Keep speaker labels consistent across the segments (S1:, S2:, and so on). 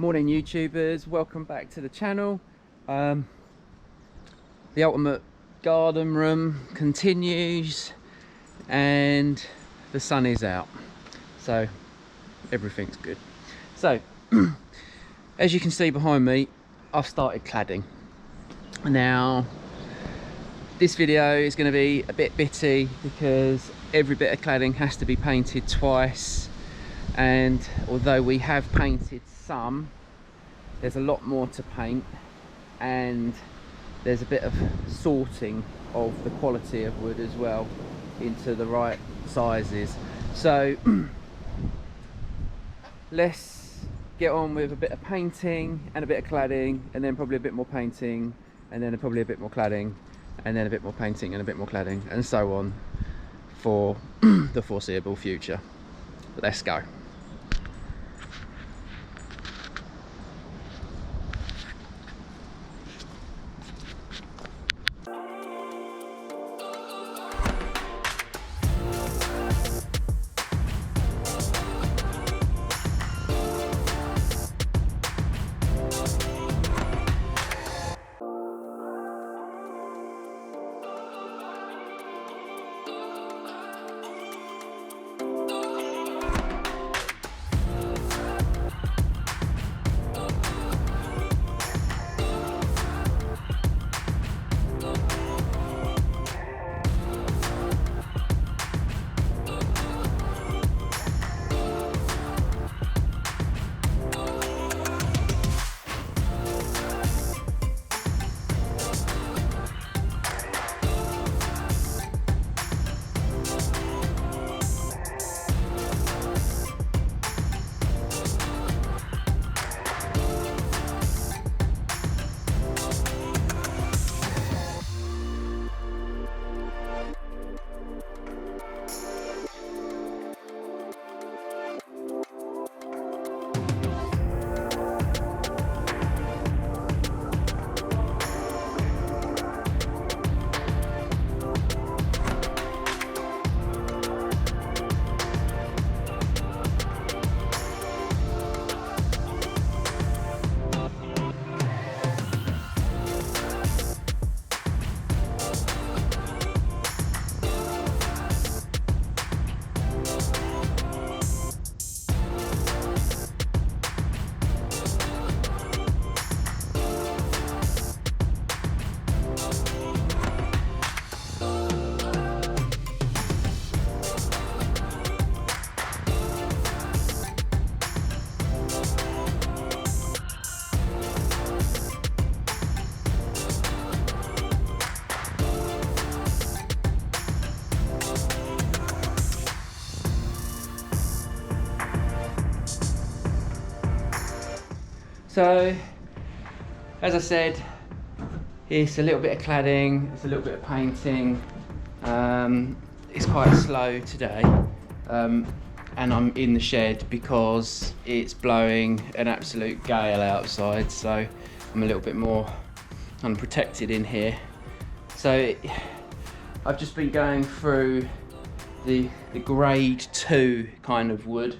S1: Morning YouTubers, welcome back to the channel. The ultimate garden room continues and the sun is out, so everything's good. So as you can see behind me, I've started cladding. Now this video is going to be a bit bitty because every bit of cladding has to be painted twice, and although we have painted some, there's a lot more to paint, and there's a bit of sorting of the quality of wood as well into the right sizes. So let's get on with a bit of painting and a bit of cladding, and then probably a bit more painting, and then probably a bit more cladding, and then a bit more painting and a bit more cladding, and so on for the foreseeable future. Let's go. So, as I said, it's a little bit of cladding, it's a little bit of painting. It's quite slow today, and I'm in the shed because it's blowing an absolute gale outside, so I'm a little bit more unprotected in here. So I've just been going through the grade 2 kind of wood.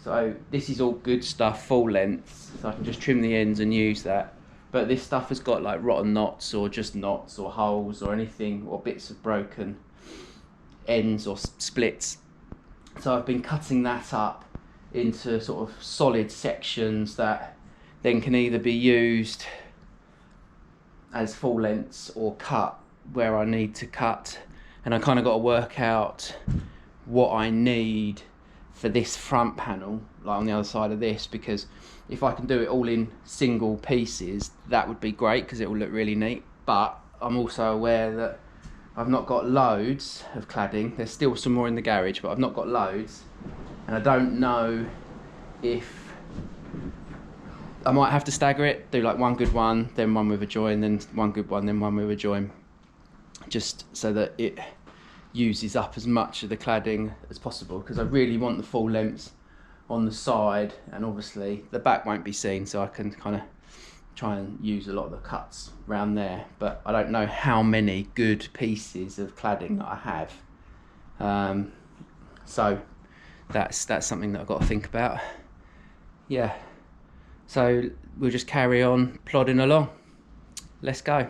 S1: So this is all good stuff, full length, so I can just trim the ends and use that. But this stuff has got like rotten knots, or just knots or holes or anything, or bits of broken ends or splits. So I've been cutting that up into sort of solid sections that then can either be used as full lengths or cut where I need to cut. And I kind of got to work out what I need for this front panel, like on the other side of this, because if I can do it all in single pieces, that would be great because it will look really neat. But I'm also aware that I've not got loads of cladding. There's still some more in the garage, but I've not got loads, and I don't know if I might have to stagger it, do like one good one, then one with a join, then one good one, then one with a join, just so that it uses up as much of the cladding as possible, because I really want the full lengths on the side, and obviously the back won't be seen, so I can kind of try and use a lot of the cuts around there, but I don't know how many good pieces of cladding that I have. So that's something that I've got to think about. Yeah, So we'll just carry on plodding along. Let's go.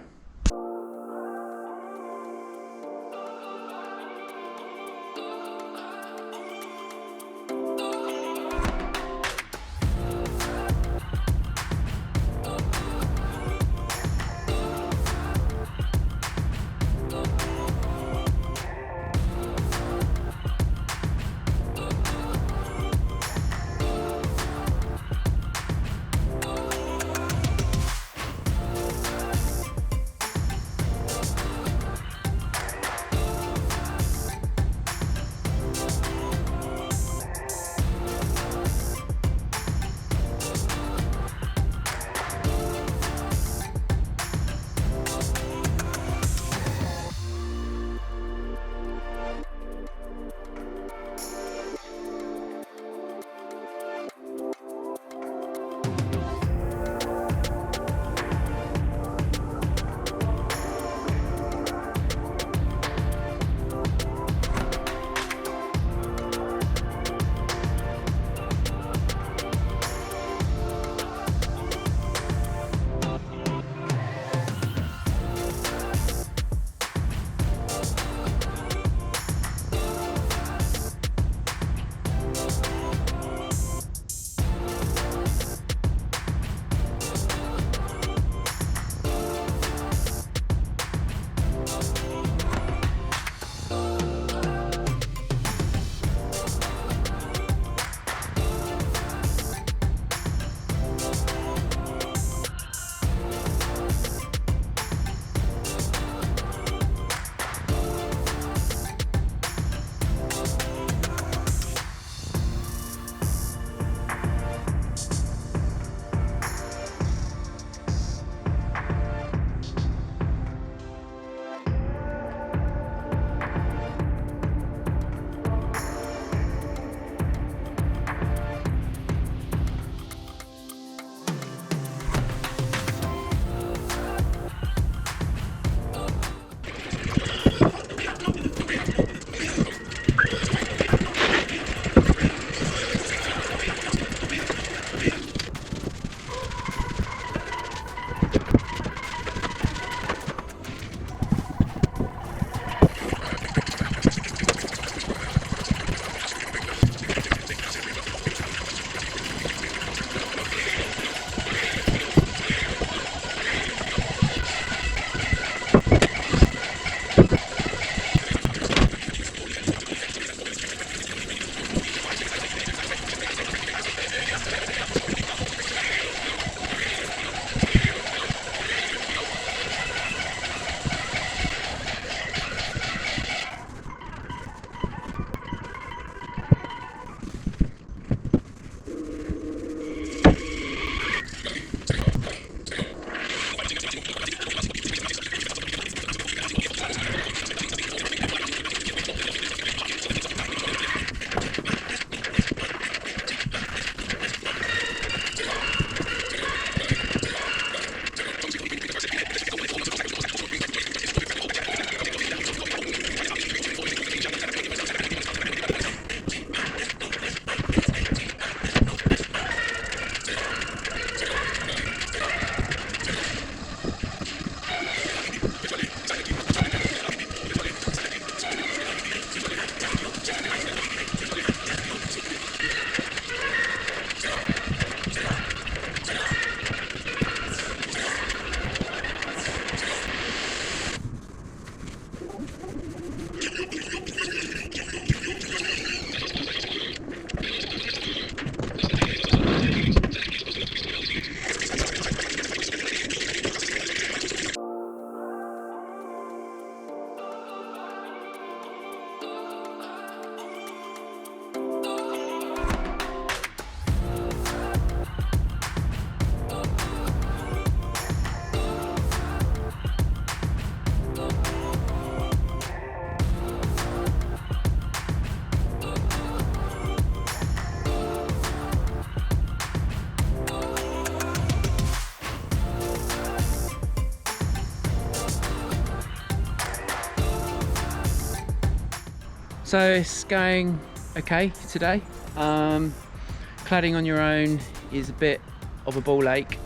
S1: So it's going okay today. Cladding on your own is a bit of a ball ache,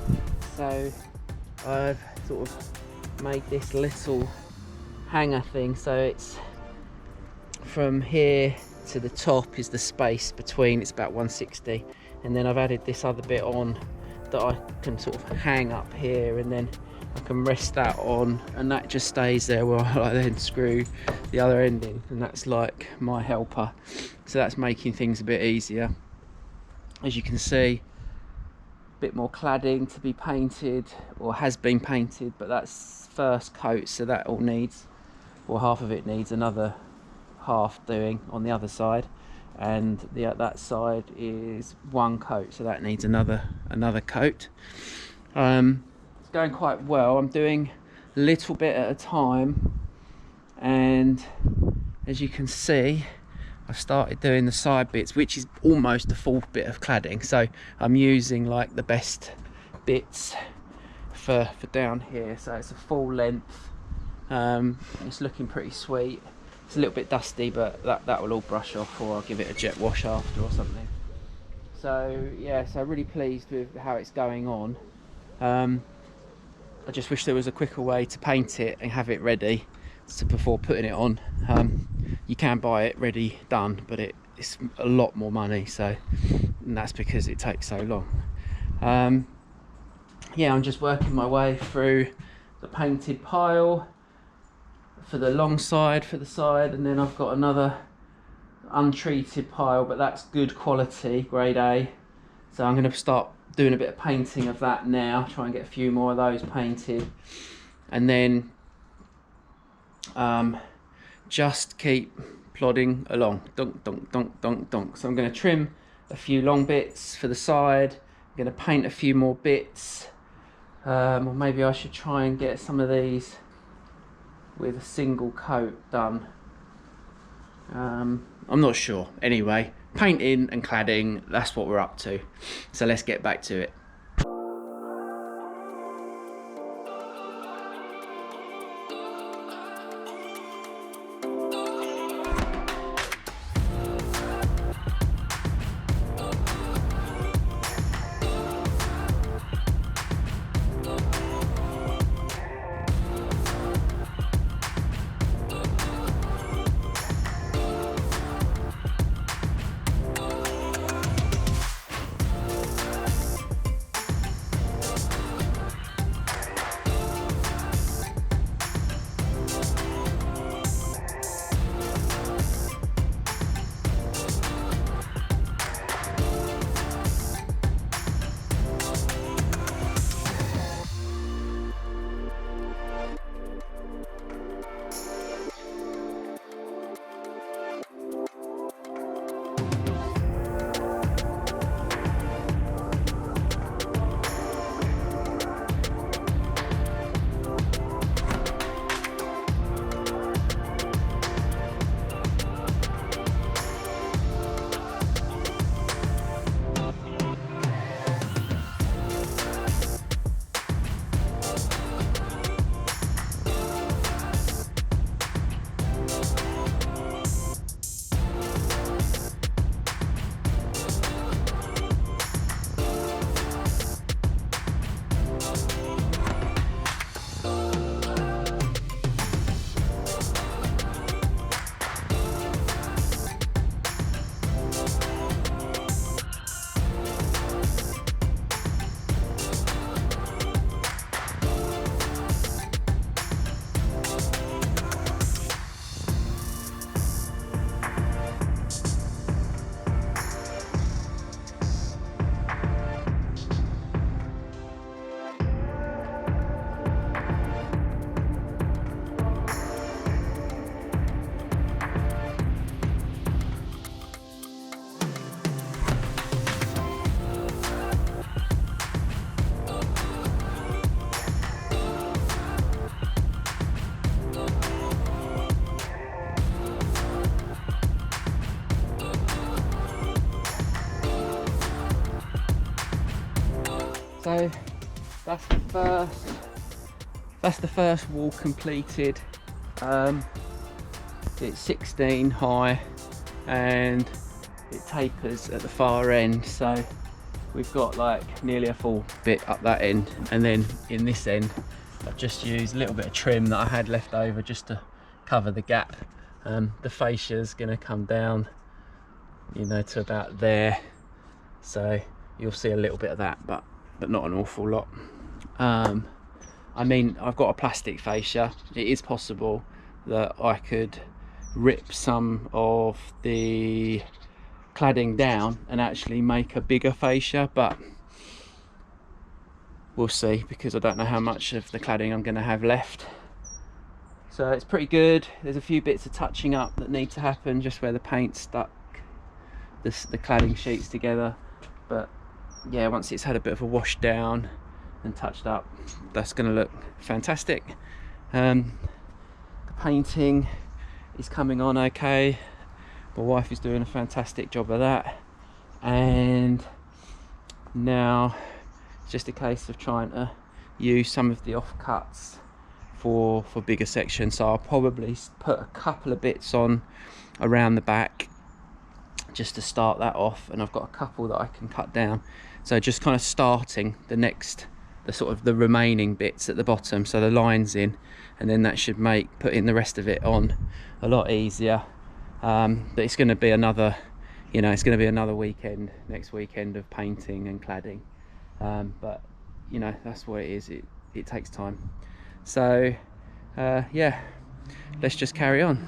S1: so I've sort of made this little hanger thing, so it's from here to the top is the space between, it's about 160, and then I've added this other bit on that I can sort of hang up here, and then I can rest that on, and that just stays there while I then screw the other end in, and that's like my helper. So that's making things a bit easier. As you can see, a bit more cladding to be painted, or has been painted, but that's first coat, so that all needs, or half of it needs another half doing on the other side, and that side is one coat, so that needs another coat. It's going quite well. I'm doing a little bit at a time, and as you can see, I've started doing the side bits, which is almost a full bit of cladding, so I'm using like the best bits for down here, so it's a full length. It's looking pretty sweet. It's a little bit dusty, but that will all brush off, or I'll give it a jet wash after or something. So yeah, so really pleased with how it's going on. I just wish there was a quicker way to paint it and have it ready before putting it on. You can buy it ready done, but it's a lot more money, so, and that's because it takes so long. Yeah, I'm just working my way through the painted pile for the long side, for the side, and then I've got another untreated pile, but that's good quality, grade A. So I'm going to start doing a bit of painting of that now, try and get a few more of those painted, and then just keep plodding along, dunk, dunk, dunk, dunk, dunk. So I'm going to trim a few long bits for the side, I'm going to paint a few more bits, or maybe I should try and get some of these with a single coat done. I'm not sure. Anyway, painting and cladding, that's what we're up to. So let's get back to it. So that's the first wall completed. It's 16 high and it tapers at the far end, so we've got like nearly a full bit up that end, and then in this end I've just used a little bit of trim that I had left over just to cover the gap. The fascia is going to come down, you know, to about there, so you'll see a little bit of that, but not an awful lot. I mean, I've got a plastic fascia. It is possible that I could rip some of the cladding down and actually make a bigger fascia, but we'll see, because I don't know how much of the cladding I'm going to have left. So it's pretty good. There's a few bits of touching up that need to happen, just where the paint stuck the cladding sheets together, but yeah, once it's had a bit of a wash down and touched up, that's going to look fantastic. The painting is coming on okay. My wife is doing a fantastic job of that, and now it's just a case of trying to use some of the offcuts for bigger sections. So I'll probably put a couple of bits on around the back just to start that off, and I've got a couple that I can cut down. So just kind of starting the sort of the remaining bits at the bottom, so the lines in, and then that should make putting the rest of it on a lot easier. But it's going to be another, you know, it's going to be another weekend, next weekend, of painting and cladding. But you know, that's what it is. It takes time. So yeah, let's just carry on.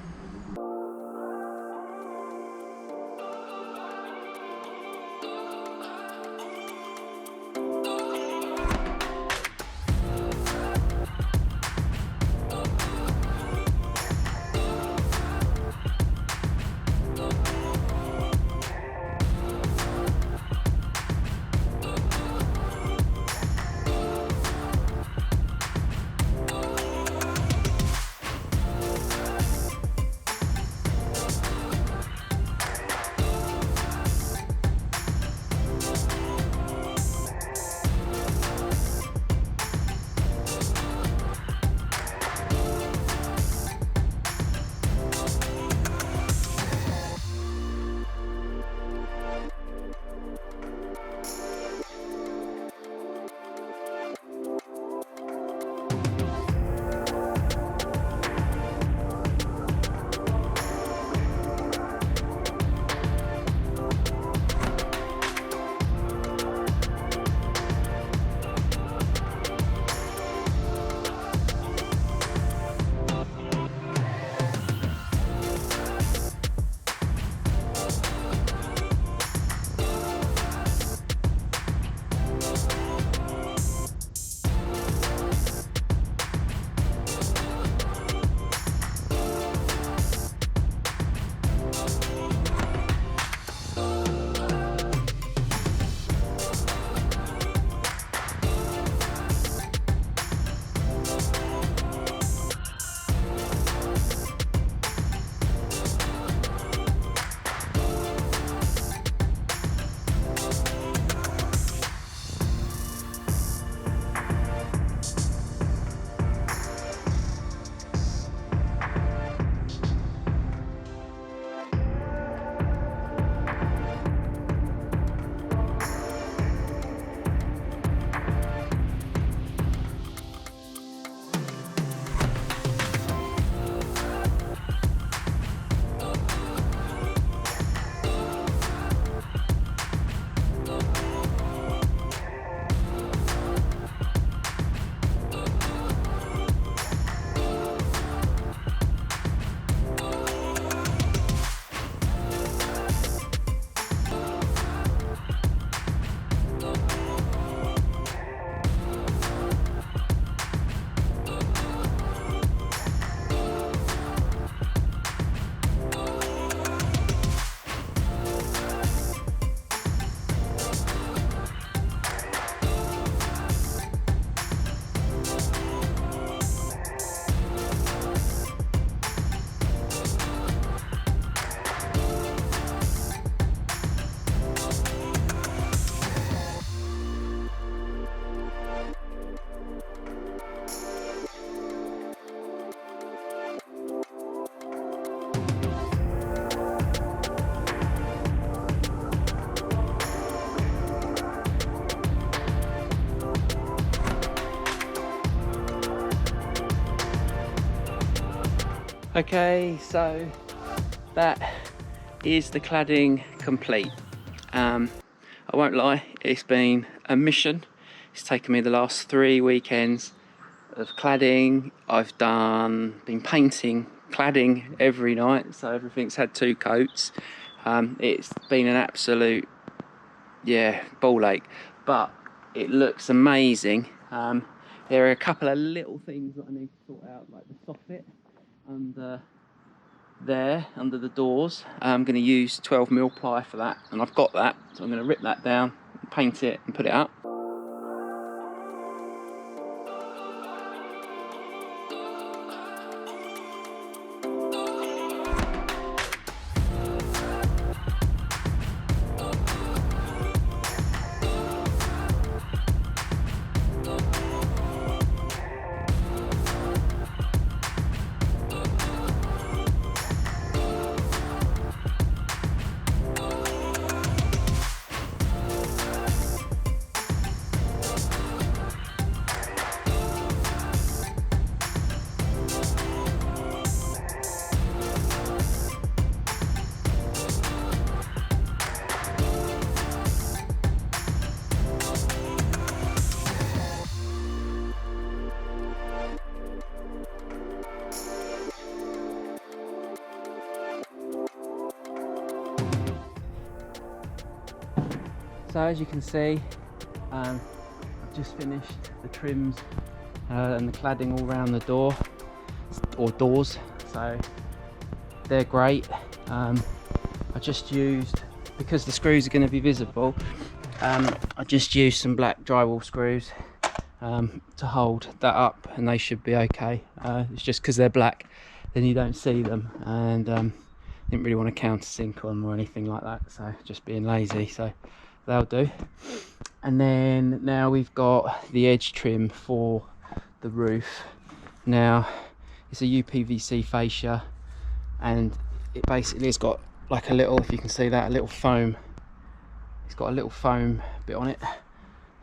S1: Okay, so that is the cladding complete. I won't lie, it's been a mission. It's taken me the last 3 weekends of cladding. I've been painting cladding every night, so everything's had 2 coats. It's been an absolute, ball ache, but it looks amazing. There are a couple of little things that I need to sort out, like the soffit under the doors. I'm going to use 12mm ply for that, and I've got that, so I'm going to rip that down, paint it and put it up. So as you can see, I've just finished the trims and the cladding all around the doors, so they're great. I just used, because the screws are going to be visible, I just used some black drywall screws to hold that up, and they should be okay. It's just because they're black, then you don't see them, and didn't really want to countersink them or anything like that, so just being lazy, so they'll do. And then now we've got the edge trim for the roof. Now it's a UPVC fascia, and it basically has got like a little, if you can see that, a little foam. It's got a little foam bit on it,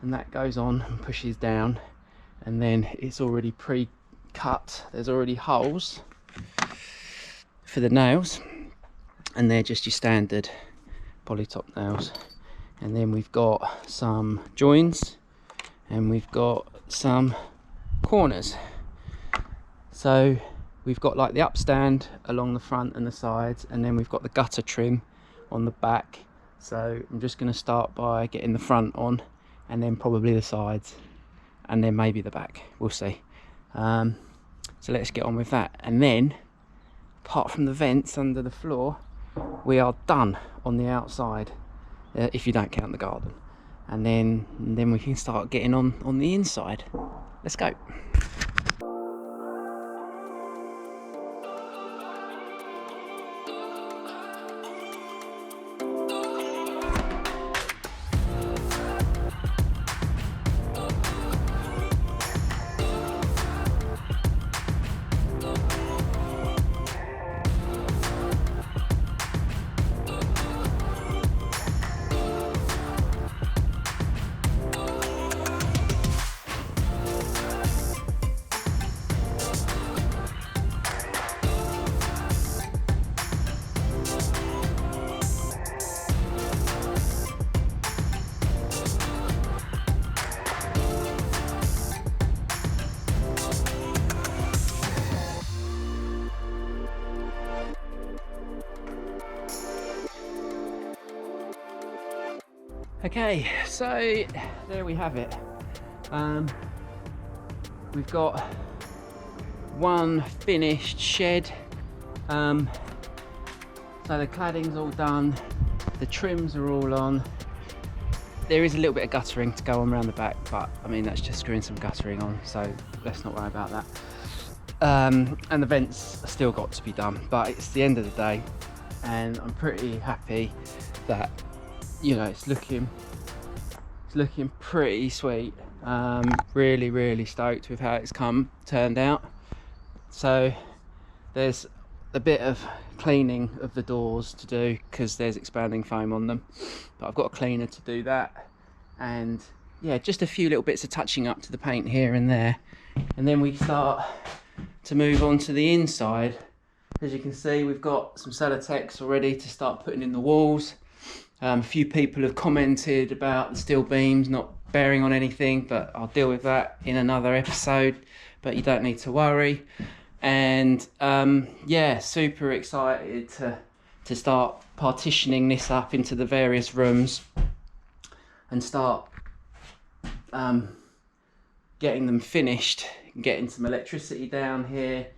S1: and that goes on and pushes down, and then it's already pre-cut. There's already holes for the nails, and they're just your standard polytop nails. And then we've got some joins, and we've got some corners. So we've got like the upstand along the front and the sides, and then we've got the gutter trim on the back. So I'm just going to start by getting the front on, and then probably the sides, and then maybe the back, we'll see. So let's get on with that. And then, apart from the vents under the floor, we are done on the outside. If you don't count the garden, and then we can start getting on the inside. Let's go. Okay, so there we have it. We've got one finished shed. So the cladding's all done, the trims are all on. There is a little bit of guttering to go on around the back, but I mean that's just screwing some guttering on, so let's not worry about that. And the vents are still got to be done, but it's the end of the day, and I'm pretty happy that, you know, it's looking pretty sweet. Really stoked with how it's turned out. So there's a bit of cleaning of the doors to do because there's expanding foam on them, but I've got a cleaner to do that, and yeah, just a few little bits of touching up to the paint here and there, and then we start to move on to the inside, As you can see, we've got some Celotex already to start putting in the walls. A few people have commented about the steel beams not bearing on anything, but I'll deal with that in another episode, but you don't need to worry. And yeah, super excited to start partitioning this up into the various rooms and start getting them finished, getting some electricity down here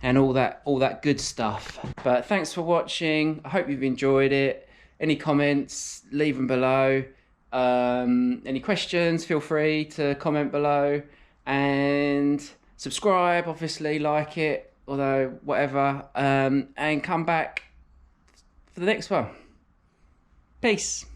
S1: and all that good stuff. But thanks for watching. I hope you've enjoyed it. Any comments, leave them below. Any questions, feel free to comment below, and subscribe, obviously, like it, although whatever, and come back for the next one. Peace.